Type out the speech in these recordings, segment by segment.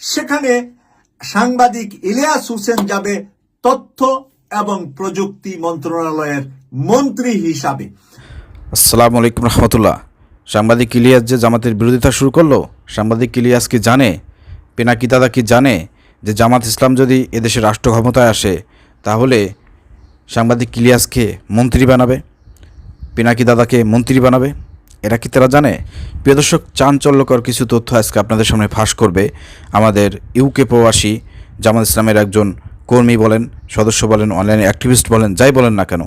সেখানে সাংবাদিক ইলিয়াস হোসেন যাবে তথ্য এবং প্রযুক্তি মন্ত্রণালয়ের মন্ত্রী হিসাবে। আসসালামু আলাইকুম রহমতুল্লাহ। সাংবাদিক ইলিয়াস যে জামাতের বিরোধিতা শুরু করলো, সাংবাদিক ইলিয়াস কি জানে, পিনাকি দাদা কি জানে যে জামাত ইসলাম যদি এদেশের রাষ্ট্র ক্ষমতায় আসে তাহলে সাংবাদিক ইলিয়াসকে মন্ত্রী বানাবে, পিনাকি দাদাকে মন্ত্রী বানাবে? এরা কি তারা জানে? প্রিয় দর্শক, চাঞ্চল্যকর কিছু তথ্য আজকে আপনাদের সামনে ফাঁস করবে আমাদের ইউকে প্রবাসী জামাত ইসলামের একজন কর্মী বলেন, সদস্য বলেন, অনলাইন অ্যাক্টিভিস্ট বলেন, যাই বলেন না কেন,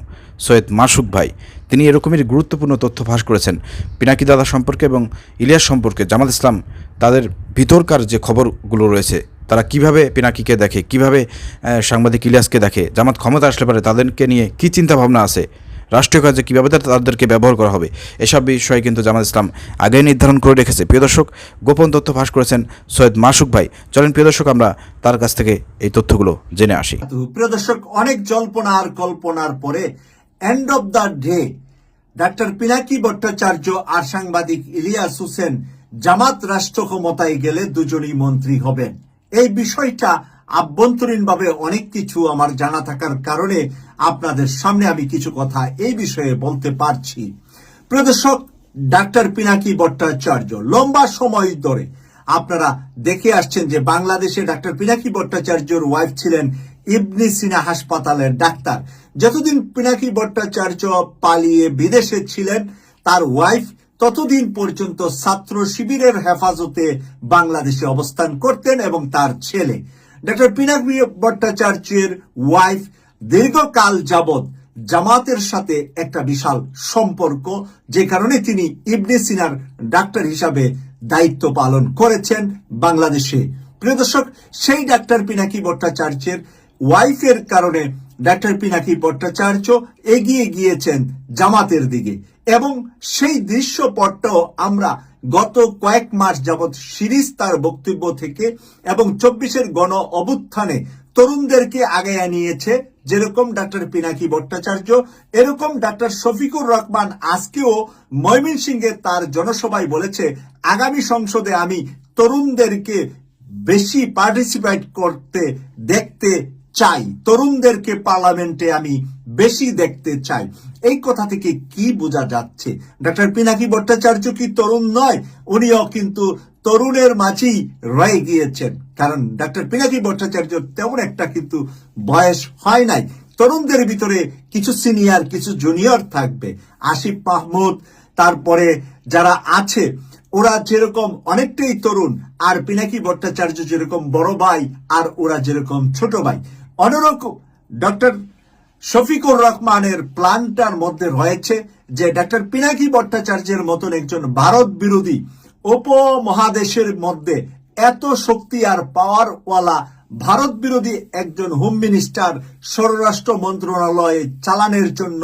সৈয়দ মাসুক ভাই। তিনি এরকমই গুরুত্বপূর্ণ তথ্য ফাঁস করেছেন পিনাকি দাদা সম্পর্কে এবং ইলিয়াস সম্পর্কে। জামাত ইসলাম তাদের ভিতরকার যে খবরগুলো রয়েছে, তারা কিভাবে পিনাকিকে দেখে, কিভাবে সাংবাদিক ইলিয়াসকে দেখে, জামাত ক্ষমতা আসলে পারে তাদেরকে নিয়ে কী চিন্তাভাবনা আছে, রাষ্ট্রীয় কাজে কীভাবে তাদেরকে ব্যবহার করা হবে, এসব বিষয়ে কিন্তু জামাত ইসলাম আগেই নির্ধারণ করে রেখেছে। প্রিয় দর্শক, গোপন তথ্য ফাঁস করেছেন সৈয়দ মাসুক ভাই। চলেন প্রিয় দর্শক, আমরা তার কাছ থেকে এই তথ্যগুলো জেনে আসি। প্রিয় দর্শক, অনেক জল্পনা আর কল্পনার পরে এন্ড অব দ্য ডে ডাক্তার পিনাকি ভট্টাচার্য আর সাংবাদিক ইলিয়াস হোসেন জামাত রাষ্ট্র ক্ষমতায় গেলে দুজনই মন্ত্রী হবেন। এই বিষয়টা আভ্যন্তরীণভাবে অনেক কিছু আমার জানা থাকার কারণে আপনাদের সামনে আমি কিছু কথা এই বিষয়ে বলতে পারছি। প্রিয় দর্শক, ডাক্তার পিনাকি ভট্টাচার্য লম্বা সময় ধরে আপনারা দেখে আসছেন যে বাংলাদেশে ডাক্তার পিনাকি ভট্টাচার্যর ওয়াইফ ছিলেন ইবনে সিনা হাসপাতালের ডাক্তার। যতদিন পিনাকি ভট্টাচার্য পালিয়ে বিদেশে ছিলেন, তার ওয়াইফ ততদিন পর্যন্ত ছাত্র শিবিরের হেফাজতে বাংলাদেশে অবস্থান করতেন এবং তার ছেলে ডক্টর পিনাকি ভট্টাচার্যের ওয়াইফ দীর্ঘকাল যাবৎ জামাতের সাথে একটা বিশাল সম্পর্ক, যে কারণে তিনি ইবনে সিনার ডাক্তার হিসাবে দায়িত্ব পালন করেছেন বাংলাদেশে। প্রিয় দর্শক, সেই ডাক্তার পিনাকি ভট্টাচার্যের ওয়াইফের কারণে ডাক্তার পিনাকি ভট্টাচার্য এগিয়ে গিয়েছেন জামাতের দিকে এবং সেই দৃশ্যপটটাও আমরা গত কয়েক মাস যাবৎ সিরিজ তার বক্তব্য থেকে এবং 24-এর গণ অভ্যুত্থানে তরুণদেরকে আগায় নিয়েছে। যেরকম ডাক্তার পিনাকি ভট্টাচার্য, এরকম ডাক্তার শফিকুর রহমান আজকেও ময়মনসিংহে তার জনসভায় বলেছে, আগামী সংসদে আমি তরুণদেরকে বেশি পার্টিসিপেট করতে দেখতে চাই, তরুণদেরকে পার্লামেন্টে আমি বেশি দেখতে চাই। এই কথা থেকে কি বোঝা যাচ্ছে? ডাক্তার পিনাকি ভট্টাচার্য কি তরুণ নয়? উনিও কিন্তু তরুণের মাঝেই রয়ে গিয়েছেন, কারণ ডাক্তার পিনাকি ভট্টাচার্য তেমন একটা কিন্তু বয়স হয় নাই। তরুণদের ভিতরে কিছু সিনিয়র, কিছু জুনিয়র থাকবে। আসিফ মাহমুদ, তারপরে যারা আছে ওরা যেরকম অনেকটাই তরুণ, আর পিনাকি ভট্টাচার্য যেরকম বড় ভাই আর ওরা যেরকম ছোট ভাই। অন্যরকম ডক্টর শফিকুর রহমানের প্ল্যানটার মধ্যে রয়েছে যে ডাক্তার পিনাকি ভট্টাচার্যের মতন একজন ভারত বিরোধী উপমহাদেশের মধ্যে এত শক্তি আর পাওয়ারওয়ালা ভারত বিরোধী একজন হোম মিনিস্টার স্বরাষ্ট্র মন্ত্রণালয়ে চালানোর জন্য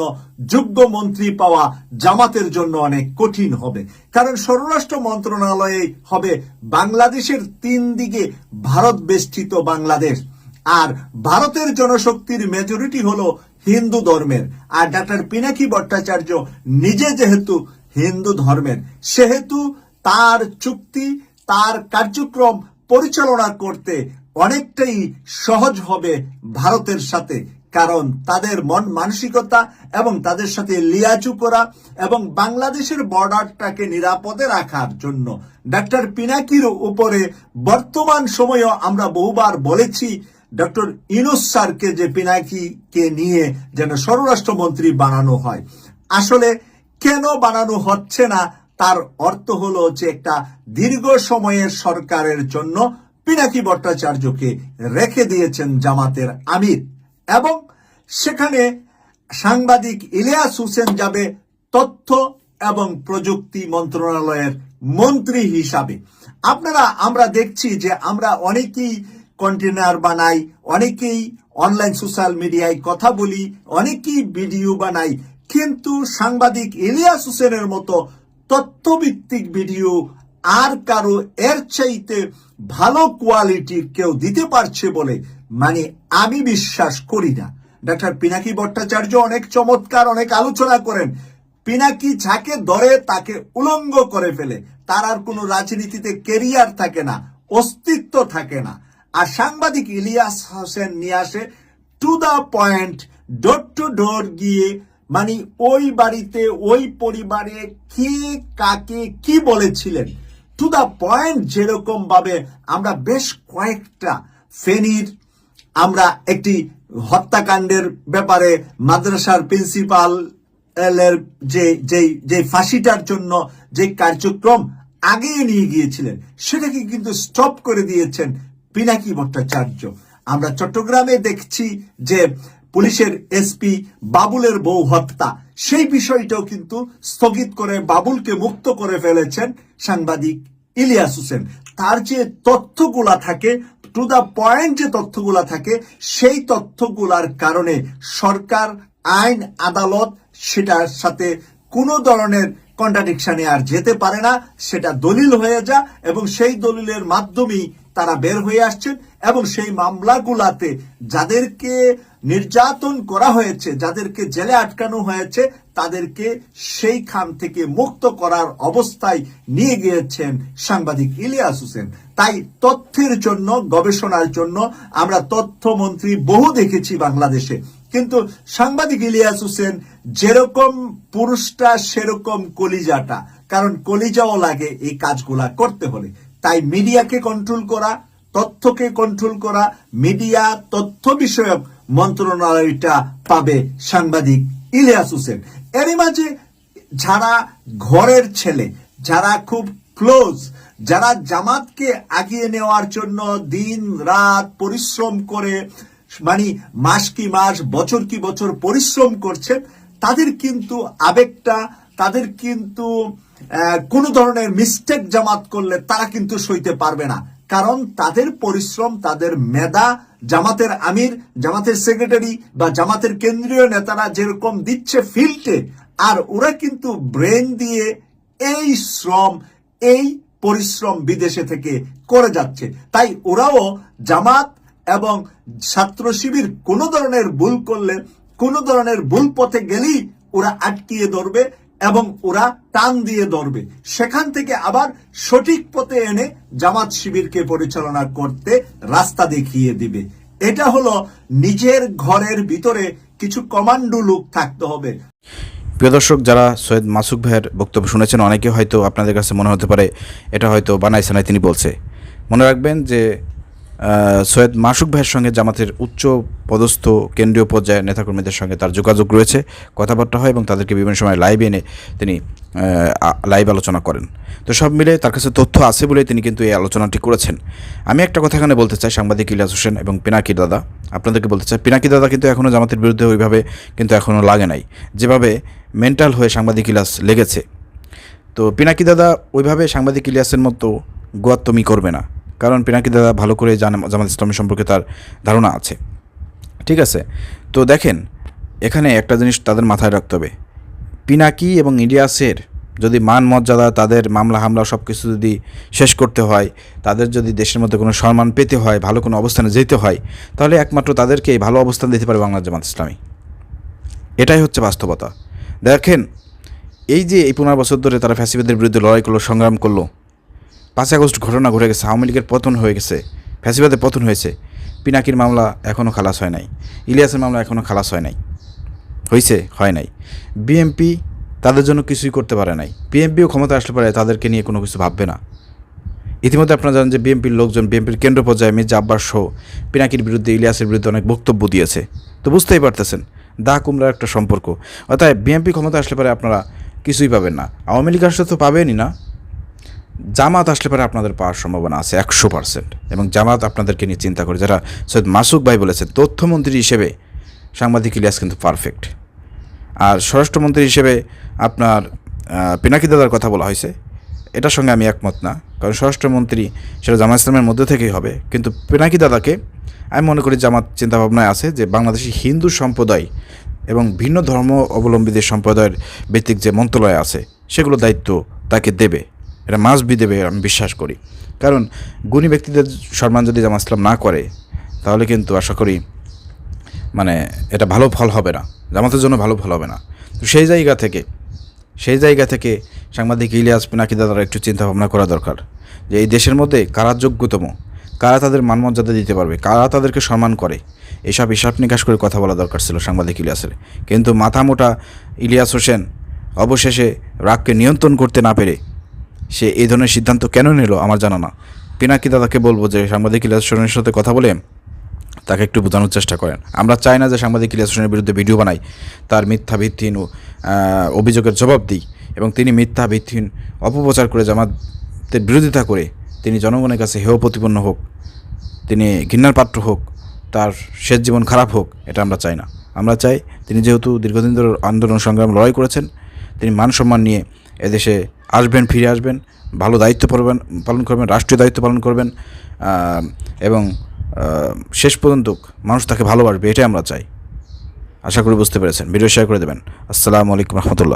যোগ্য মন্ত্রী পাওয়া জামাতের জন্য অনেক কঠিন হবে। কারণ স্বরাষ্ট্র মন্ত্রণালয়ে হবে বাংলাদেশের 3 দিকে ভারত বেষ্টিত বাংলাদেশ, আর ভারতের জনশক্তির মেজরিটি হলো হিন্দু ধর্মের। আর ডাক্তার পিনাকি ভট্টাচার্য নিজে যেহেতু হিন্দু ধর্মের, সেহেতু তার চুক্তি, তার কার্যক্রম পরিচালনা করতে অনেকটাই সহজ হবে ভারতের সাথে, কারণ তাদের মন মানসিকতা এবং তাদের সাথে লিয়াজু করা এবং বাংলাদেশের বর্ডারটাকে নিরাপদে রাখার জন্য ডাক্তার পিনাকির উপরে বর্তমান সময়েও আমরা বহুবার বলেছি ডক্টর ইউনূস স্যারকে যে পিনাকিকে নিয়ে যেন স্বরাষ্ট্রমন্ত্রী বানানো হয়। আসলে কেন বানানো হচ্ছে না, তার অর্থ হলো যে একটা দীর্ঘ সময়ের সরকারের জন্য পিনাকি ভট্টাচার্যকে রেখে দিয়েছেন জামাতের আমির, এবং সেখানে সাংবাদিক ইলিয়াস হোসেন যাবে তথ্য এবং প্রযুক্তি মন্ত্রণালয়ের মন্ত্রী হিসাবে। আমরা দেখছি যে আমরা অনেকেই কন্টেনার বানাই, অনেকেই অনলাইন সোশ্যাল মিডিয়ায় কথা বলি, অনেকেই ভিডিও বানাই, কিন্তু সাংবাদিক ইলিয়াস হোসেনের মতো তথ্যভিত্তিক ভিডিও আর কারো এর চাইতে ভালো কোয়ালিটির কেউ দিতে পারছে বলে আমি বিশ্বাস করি না। ডাক্তার পিনাকি ভট্টাচার্য অনেক চমৎকার, অনেক আলোচনা করেন। পিনাকি যাকে ধরে তাকে উলঙ্গ করে ফেলে, তার আর কোনো রাজনীতিতে কেরিয়ার থাকে না। অস্তিত্ব থাকে না। আর সাংবাদিক ইলিয়াস হোসেন নিয়ে আসে to the point, door to door গিয়ে, মানে ওই বাড়িতে ওই পরিবারে কে কাকে কি বলেছিলেন, টু দা পয়েন্ট। যেরকম ভাবে আমরা বেশ কয়েকটা ফেনীর আমরা একটি হত্যাকাণ্ডের ব্যাপারে মাদ্রাসার প্রিন্সিপাল এর যে ফাঁসিটার জন্য যে কার্যক্রম আগিয়ে নিয়ে গিয়েছিলেন সেটাকে কিন্তু স্টপ করে দিয়েছেন পিনাকি ভট্টাচার্য। আমরা চট্টগ্রামে দেখছি যে পুলিশের এসপি বাবুলের বউ হত্যা, সেই বিষয়টাও কিন্তু স্থগিত করে বাবুলকে মুক্ত করে ফেলেছেন সাংবাদিক ইলিয়াস হোসেন। তার যে তথ্যগুলা থাকে, টু দা পয়েন্ট যে তথ্যগুলা থাকে, সেই তথ্যগুলার কারণে সরকার, আইন, আদালত সেটার সাথে কোনো ধরনের কন্ট্রাডিকশনে আর যেতে পারে না। সেটা দলিল হয়ে যা এবং সেই দলিলের মাধ্যমেই তারা বের হয়ে আসছেন এবং সেই মামলাগুলাতে যাদেরকে নির্যাতন করা হয়েছে, যাদেরকে জেলে আটকানো হয়েছে, তাদেরকে সেইখান থেকে মুক্ত করার অবস্থায় নিয়ে গিয়েছেন সাংবাদিক ইলিয়াস হোসেন। তাই তথ্যের জন্য, গবেষণার জন্য আমরা তথ্যমন্ত্রী বহু দেখেছি বাংলাদেশে, কিন্তু সাংবাদিক ইলিয়াস হোসেন যেরকম পুরুষটা সেরকম কলিজাটা, কারণ কলিজাও লাগে এই কাজগুলা করতে হলে। তাই মিডিয়াকে কন্ট্রোল করা, তথ্যকে কন্ট্রোল করা, মিডিয়া তথ্য বিষয়ক মন্ত্রণালয়টা পাবে সাংবাদিক ইলিয়াস হোসেন। এরই মাঝে যারা ঘরের ছেলে, যারা খুব ক্লোজ, যারা জামাতকে আগিয়ে নেওয়ার জন্য দিন রাত পরিশ্রম করে, মানে মাস কি মাস, বছর কি বছর পরিশ্রম করছেন, তাদের কিন্তু আবেগটা, তাদের কিন্তু কোন ধরনের মিস্টেক জামাত করলে তারা কিন্তু সইতে পারবে না। কারণ তাদের পরিশ্রম, তাদের মেধা, জামাতের আমির, জামাতের সেক্রেটারি বা জামাতের কেন্দ্রীয় নেতারা যেরকম দিচ্ছে ফিল্ডে, আর ওরা কিন্তু ব্রেন দিয়ে এই শ্রম, এই পরিশ্রম বিদেশে থেকে করে যাচ্ছে। তাই ওরাও জামাত এবং ছাত্র শিবির কোনো ধরনের ভুল করলে, কোনো ধরনের ভুল পথে গেলেই ওরা আটকিয়ে ধরবে এবং ওরা টান দিয়ে ধরবে, সেখান থেকে আবার সঠিক পথে এনে জামাত শিবিরকে পরিচালনা করতে রাস্তা দেখিয়ে দিবে। এটা হলো নিজের ঘরের ভিতরে কিছু কমান্ডো লোক থাকতে হবে। প্রিয় দর্শক, যারা সৈয়দ মাসুক ভাইয়ের বক্তব্য শুনেছেন, অনেকে হয়তো আপনাদের কাছে মনে হতে পারে এটা হয়তো বানাই সানাই তিনি বলছে। মনে রাখবেন যে সৈয়দ মাসুক ভাইয়ের সঙ্গে জামাতের উচ্চ পদস্থ কেন্দ্রীয় পর্যায়ের নেতাকর্মীদের সঙ্গে তার যোগাযোগ রয়েছে, কথাবার্তা হয় এবং তাদেরকে বিভিন্ন সময় লাইভে এনে তিনি লাইভ আলোচনা করেন। তো সব মিলে তার কাছে তথ্য আছে বলেই তিনি কিন্তু এই আলোচনাটি করেছেন। আমি একটা কথা এখানে বলতে চাই, সাংবাদিক ইলিয়াস হোসেন এবং পিনাকি দাদা, আপনাদেরকে বলতে চাই, পিনাকি দাদা কিন্তু এখনও জামাতের বিরুদ্ধে ওইভাবে কিন্তু এখনও লাগে নাই, যেভাবে মেন্টাল হয়ে সাংবাদিক ইলিয়াস লেগেছে। তো পিনাকি দাদা ওইভাবে সাংবাদিক ইলিয়াসের মতো গোয়াত্তমি করবে না, কারণ পিনাকি দাদা ভালো করে জানে জামাত ইসলামী সম্পর্কে তার ধারণা আছে। ঠিক আছে, তো দেখেন এখানে একটা জিনিস তাদের মাথায় রাখতে হবে, পিনাকি এবং ইলিয়াসের যদি মান মর্যাদা, তাদের মামলা হামলা সব কিছু যদি শেষ করতে হয়, তাদের যদি দেশের মধ্যে কোনো সম্মান পেতে হয়, ভালো কোনো অবস্থানে যেতে হয়, তাহলে একমাত্র তাদেরকে এই ভালো অবস্থান দিতে পারে বাংলাদেশ জামাত ইসলামী। এটাই হচ্ছে বাস্তবতা। দেখেন এই যে এই 15 বছর ধরে তারা ফ্যাসিবাদের বিরুদ্ধে লড়াই করলো, সংগ্রাম করলো, 5 আগস্ট ঘটনা ঘটে গেছে, আওয়ামী লীগের পতন হয়ে গেছে, ফ্যাসিবাদের পতন হয়েছে, পিনাকির মামলা এখনও খালাস হয় নাই, ইলিয়াসের মামলা এখনও খালাস হয় নাই, হয়েছে হয় নাই। বিএনপি তাদের জন্য কিছুই করতে পারে নাই, বিএনপিও ক্ষমতা আসলে পারে তাদেরকে নিয়ে কোনো কিছু ভাববে না। ইতিমধ্যে আপনারা জানেন যে বিএনপির লোকজন, বিএনপির কেন্দ্র পর্যায়ে মির্জা আব্বাস সহ পিনাকির বিরুদ্ধে, ইলিয়াসের বিরুদ্ধে অনেক বক্তব্য দিয়েছে। তো বুঝতেই পারতেছেন দা কুমড়ার একটা সম্পর্ক। অর্থাৎ বিএনপি ক্ষমতা আসলে পারে আপনারা কিছুই পাবেন না, আওয়ামী লীগ আসলে তো পাবেনই না, জামাত আসলে পারে আপনাদের পাওয়ার সম্ভাবনা আছে 100%। এবং জামাত আপনাদেরকে নিয়ে চিন্তা করে, যারা সৈয়দ মাসুক ভাই বলেছেন তথ্যমন্ত্রী হিসেবে সাংবাদিক ইলিয়াস কিন্তু পারফেক্ট। আর স্বরাষ্ট্রমন্ত্রী হিসেবে আপনার পিনাকি দাদার কথা বলা হয়েছে, এটার সঙ্গে আমি একমত না, কারণ স্বরাষ্ট্রমন্ত্রী সেটা জামাত ইসলামের মধ্যে থেকেই হবে। কিন্তু পিনাকি দাদাকে আমি মনে করি জামাত চিন্তাভাবনায় আছে যে বাংলাদেশি হিন্দু সম্প্রদায় এবং ভিন্ন ধর্ম অবলম্বীদের সম্প্রদায়ের ভিত্তিক যে মন্ত্রণালয় আছে সেগুলো দায়িত্ব তাকে দেবে, এটা মাস্ট বি দেবে আমি বিশ্বাস করি। কারণ গুণী ব্যক্তিদের সম্মান যদি জামাত ইসলাম না করে তাহলে কিন্তু আশা করি মানে এটা ভালো ফল হবে না, জামাতের জন্য ভালো ফল হবে না। তো সেই জায়গা থেকে সেই জায়গা থেকে সাংবাদিক ইলিয়াস পিনাকি দাদার একটু চিন্তা ভাবনা করা দরকার যে এই দেশের মধ্যে কারা যোগ্যতম, কারা তাদের মানমর্যাদা দিতে পারবে, কারা তাদেরকে সম্মান করে, এসব হিসাব নিকাশ করে কথা বলা দরকার ছিল সাংবাদিক ইলিয়াসের। কিন্তু মাথামোটা ইলিয়াস হোসেন অবশেষে রাগকে নিয়ন্ত্রণ করতে না পেরে সে এই ধরনের সিদ্ধান্ত কেন নিল আমার জানা না। পিনাকি দাদাকে বলবো যে সাংবাদিক ইলিয়াস হোসেনের সাথে কথা বলে তাকে একটু বোঝানোর চেষ্টা করেন। আমরা চাই না যে সাংবাদিক ইলিয়াস হোসেনের বিরুদ্ধে ভিডিও বানাই, তার মিথ্যা ভিত্তিহীন অভিযোগের জবাব দিই এবং তিনি মিথ্যা ভিত্তিহীন অপপ্রচার করে জামাতের বিরোধিতা করে তিনি জনগণের কাছে হেয় প্রতিপন্ন হোক, তিনি ঘৃণার পাত্র হোক, তার শেষ জীবন খারাপ হোক, এটা আমরা চাই না। আমরা চাই তিনি যেহেতু দীর্ঘদিন ধরে আন্দোলন সংগ্রাম লড়াই করেছেন, তিনি মান সম্মান নিয়ে এদেশে আসবেন, ফিরে আসবেন, ভালো দায়িত্ব পালন করবেন, রাষ্ট্রীয় দায়িত্ব পালন করবেন এবং শেষ পর্যন্ত মানুষ তাকে ভালোবাসবে, এটাই আমরা চাই। আশা করি বুঝতে পেরেছেন। ভিডিও শেয়ার করে দেবেন। আসসালামু আলাইকুম রহমতুল্লাহ।